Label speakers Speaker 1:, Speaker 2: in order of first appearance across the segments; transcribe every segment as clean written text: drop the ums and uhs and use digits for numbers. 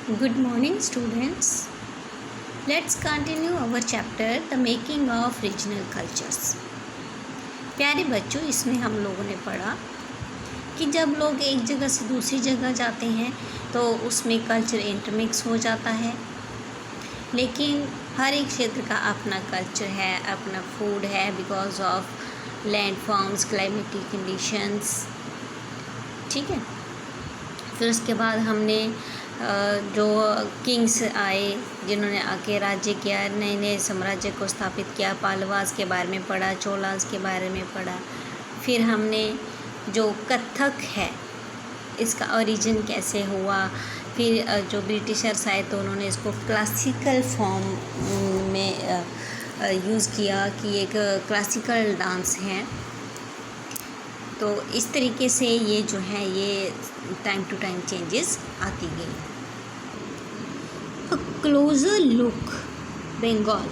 Speaker 1: Good morning, students. Let's continue our chapter The Making of Regional Cultures. प्यारे बच्चों, इसमें हम लोगों ने पढ़ा कि जब लोग एक जगह से दूसरी जगह जाते हैं तो उसमें कल्चर इंटरमिक्स हो जाता है, लेकिन हर एक क्षेत्र का अपना कल्चर है, अपना फूड है, because of land forms, climatic conditions. ठीक है. फिर उसके बाद हमने जो किंग्स आए जिन्होंने आके राज्य किया, नए नए साम्राज्य को स्थापित किया, पालवास के बारे में पढ़ा, चोलास के बारे में पढ़ा. फिर हमने जो कथक है इसका ओरिजिन कैसे हुआ, फिर जो ब्रिटिशर्स आए तो उन्होंने इसको क्लासिकल फॉर्म में यूज़ किया कि एक क्लासिकल डांस है. तो इस तरीके से ये जो है ये टाइम टू टाइम चेंजेस आती गई. अ क्लोज़र लुक बंगाल.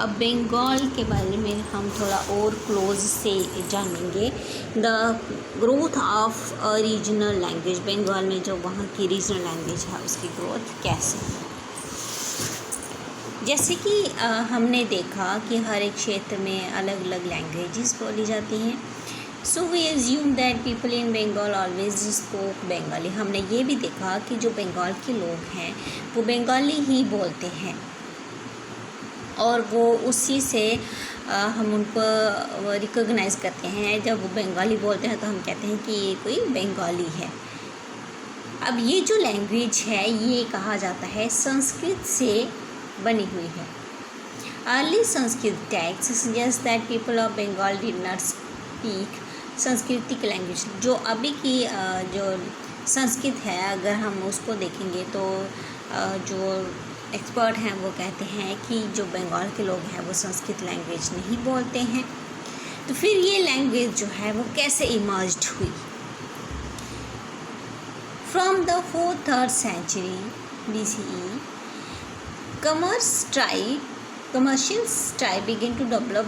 Speaker 1: अब बंगाल के बारे में हम थोड़ा और क्लोज से जानेंगे. The growth of a regional language. Bengal में जो वहाँ की रीजनल लैंग्वेज है उसकी ग्रोथ कैसे. जैसे कि हमने देखा कि हर एक क्षेत्र में अलग अलग लैंग्वेजेस बोली जाती हैं. So we assume that people in Bengal always spoke Bengali. हमने ये भी देखा कि जो बंगाल के लोग हैं वो बंगाली ही बोलते हैं और वो उसी से हम उनको रिकॉग्नाइज़ करते हैं. जब वो बंगाली बोलते हैं तो हम कहते हैं कि ये कोई बंगाली है. अब ये जो लैंग्वेज है ये कहा जाता है संस्कृत से बनी हुई है. Early Sanskrit text suggest that people of Bengal did not speak Sanskritic language. जो अभी की जो संस्कृत है अगर हम उसको देखेंगे तो जो एक्सपर्ट हैं वो कहते हैं कि जो बंगाल के लोग हैं वो संस्कृत लैंग्वेज नहीं बोलते हैं. तो फिर ये लैंग्वेज जो है वो कैसे इमर्ज्ड हुई. From the 4th-3rd century BCE commercial tribe began to develop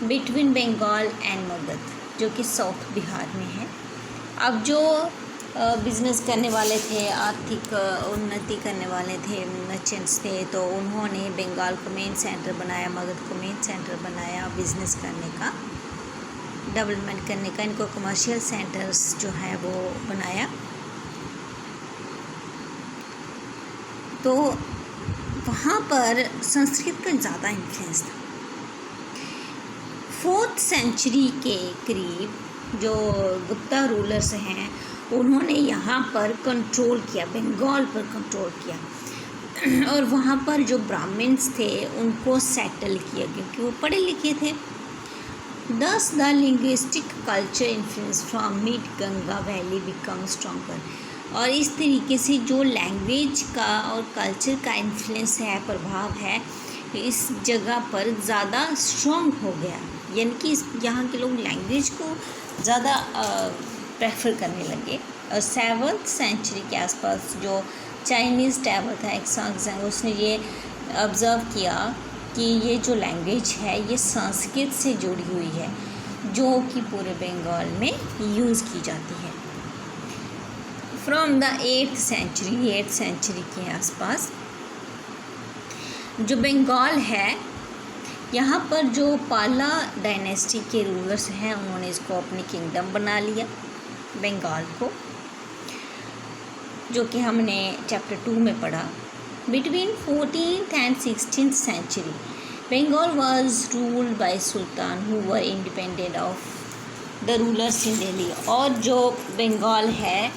Speaker 1: between Bengal and Magadh, जो कि साउथ बिहार में है. अब जो बिज़नेस करने वाले थे, आर्थिक उन्नति करने वाले थे, मर्चेंट्स थे, तो उन्होंने बंगाल को मेन सेंटर बनाया, मगध को मेन सेंटर बनाया बिज़नेस करने का, डेवलपमेंट करने का. इनको कमर्शियल सेंटर्स जो है वो बनाया. तो वहाँ पर संस्कृत का ज़्यादा इन्फ्लुएंस था. 4th century के करीब जो गुप्ता रूलर्स हैं उन्होंने यहाँ पर कंट्रोल किया, बंगाल पर कंट्रोल किया और वहाँ पर जो ब्राह्मण्स थे उनको सेटल किया क्योंकि वो पढ़े लिखे थे. Thus the linguistic culture influence from mid Ganga valley become stronger. और इस तरीके से जो लैंग्वेज का और कल्चर का इन्फ्लुएंस है, प्रभाव है, इस जगह पर ज़्यादा स्ट्रॉन्ग हो गया. यानी कि यहाँ के लोग लैंग्वेज को ज़्यादा प्रेफर करने लगे. और 7th century के आसपास जो चाइनीज़ ट्रैवलर था एक्सांग, उसने ये ऑब्ज़र्व किया कि ये जो लैंग्वेज है ये संस्कृत से जुड़ी हुई है जो कि पूरे बंगाल में यूज़ की जाती है. फ्रॉम द 8th century के आसपास जो बंगाल है यहाँ पर जो पाला डायनेस्टी के रूलर्स हैं उन्होंने इसको अपनी किंगडम बना लिया बंगाल को, जो कि हमने चैप्टर 2 में पढ़ा. Between 14th and 16th century Bengal was ruled by sultan who were independent of the rulers in Delhi. और जो बंगाल है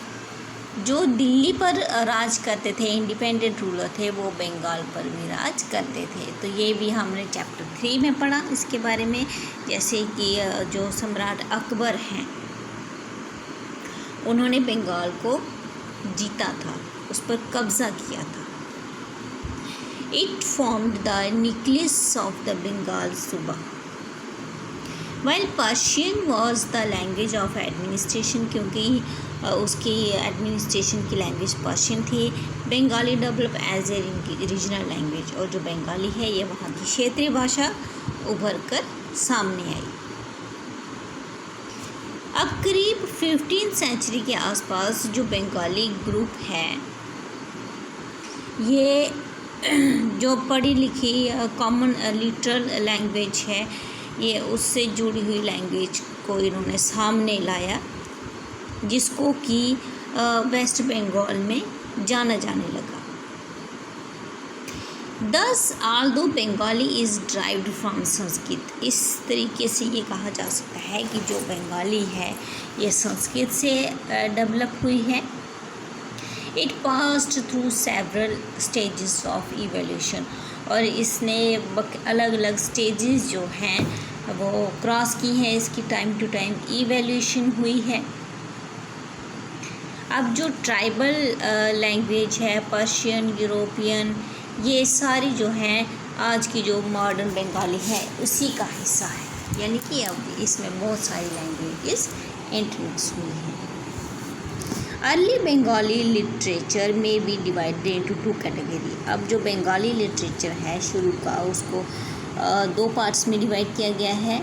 Speaker 1: जो दिल्ली पर राज करते थे, इंडिपेंडेंट रूलर थे, वो बंगाल पर भी राज करते थे. तो ये भी हमने चैप्टर 3 में पढ़ा इसके बारे में. जैसे कि जो सम्राट अकबर हैं उन्होंने बंगाल को जीता था, उस पर कब्ज़ा किया था. It formed the nucleus of the Bengal सूबा. While Persian was the language of administration, क्योंकि उसकी एडमिनिस्ट्रेशन की लैंग्वेज पर्शियन थी. Bengali develop as a regional language. और जो बंगाली है ये वहाँ की क्षेत्रीय भाषा उभर कर सामने आई. अब करीब 15th century के आसपास जो बंगाली ग्रुप है ये जो पढ़ी लिखी कॉमन लिटरल लैंग्वेज है, ये उससे जुड़ी हुई लैंग्वेज को इन्होंने सामने लाया, जिसको कि वेस्ट बंगाल में जाना जाने लगा। Thus, although Bengali is derived from Sanskrit, इस तरीके से ये कहा जा सकता है कि जो बंगाली है ये संस्कृत से डेवलप हुई है। It passed through several stages of evolution, और इसने अलग अलग स्टेजेस जो हैं वो क्रॉस की हैं, इसकी टाइम टू टाइम इवोल्यूशन हुई है। अब जो ट्राइबल लैंग्वेज है, पर्शियन, यूरोपियन, ये सारी जो हैं आज की जो मॉडर्न बंगाली है उसी का हिस्सा है, यानी कि अब इसमें बहुत सारी लैंग्वेजेस इंट्रोड्यूस हुई हैं। अर्ली बंगाली लिटरेचर में बी डिवाइडेड इनटू 2 कैटेगरी। अब जो बंगाली लिटरेचर है शुरू का, उसको 2 पार्ट्स में डिवाइड किया गया है।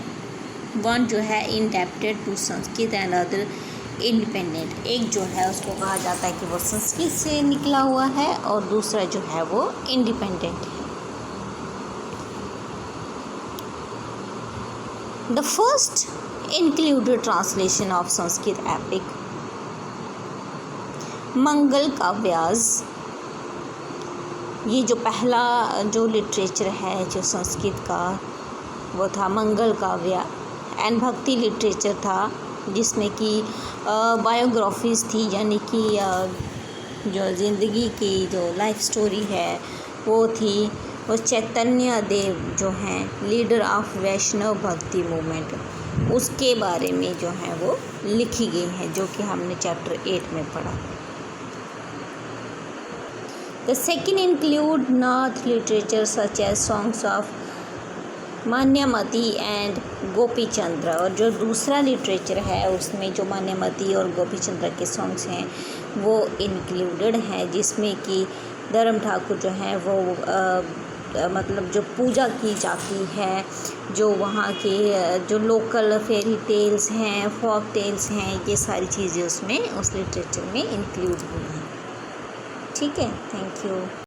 Speaker 1: वन जो है indebted to Sanskrit and other independent. एक जो है उसको कहा जाता है कि वो संस्कृत से निकला हुआ है, और दूसरा जो है वो इंडिपेंडेंट है। The first included translation of Sanskrit epic Mangal Kavyas. ये जो पहला जो लिटरेचर है जो संस्कृत का, वो था मंगल काव्य एंड भक्ति लिटरेचर था, जिसमें कि बायोग्राफीज़ थी, यानी कि जो ज़िंदगी की जो लाइफ स्टोरी है वो थी। और चैतन्य देव जो हैं लीडर ऑफ वैष्णव भक्ति मूवमेंट, उसके बारे में जो है वो लिखी गई है, जो कि हमने चैप्टर 8 में पढ़ा। The second include north literature such as songs of Manyamati and Gopi Chandra. और जो दूसरा लिटरेचर है उसमें जो मान्यमती और गोपी चंद्र के सॉन्ग्स हैं वो इंक्लूडेड हैं, जिसमें कि धर्म ठाकुर जो हैं वो मतलब जो पूजा की जाती है, जो वहाँ के जो लोकल फेरी टेल्स हैं, फोक टेल्स हैं, ये सारी चीज़ें उसमें उस लिटरेचर में इंक्लूड हुई हैं। ठीक है, थैंक यू।